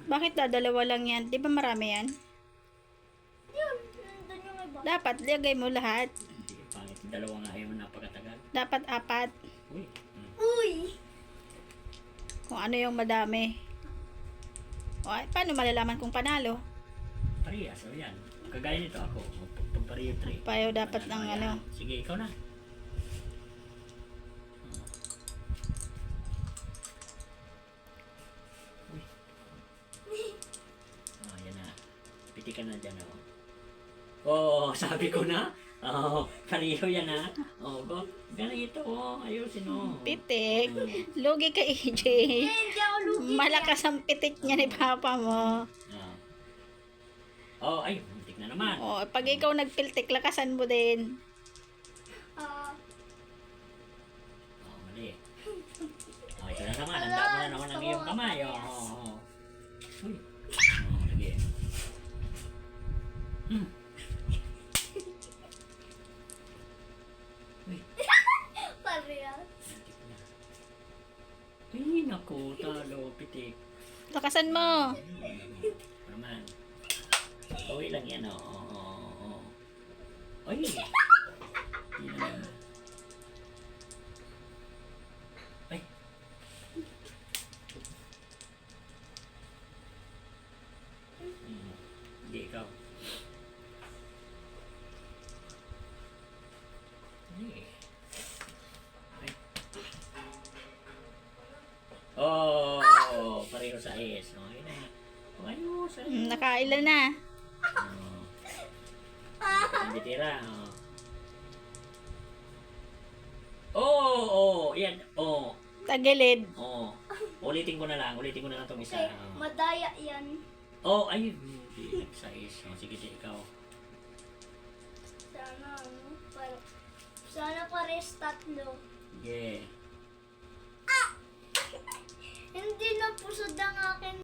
Bakit dalawa lang yan? Di ba marami yan? Yun, nandun yung iba. Dapat lagay mo lahat. Hindi, pangit. Dalawa nga ayaw napakatagal. Dapat apat. Uy. Uy! Kung ano yung madami. O, ay, paano malalaman kung panalo? Parehas. O yan. Kagaya nito ako. Pagpareho 3. Payo dapat ng ano. Sige, ikaw na. Uy. Oh, yan na. Piti ka na dyan. Oh, sabi ko na. Oh, pareho yan ha. Oh, ganito. Oh, ayusin oh. Pitik. Lugi ka, EJ. Hindi ako lugi. Malakas ang pitik niya ni Papa mo. Oh, ay, muntik na naman. O, pag ikaw nagpiltik, lakasan mo din. Ah, Oh, mali. Oh, ito na naman. Handa mo na naman ang iyong kamay. Oh, oh, oh. Uy. Oh, lagi. Uy. parehas. Muntik na. Ay, naku. Talo, pitik. Lakasan mo. Naman. Uwi lang yan. Oh, oh, oh, oh. Ay. Hindi naman. Ay. Hindi ikaw. Ay. Ay. Oh, pareho sa is. Okay na. Pareho sa is. Nakailan na. Hindi tira. Oh, yan. Oh. Tagilid. Oh. Ulitin ko na lang itong isa. Okay, madaya yan. Oh, ayun. Hindi nag-size. Oh, sige, ikaw. Sana, ano, sana parehas tatlo. Yeah.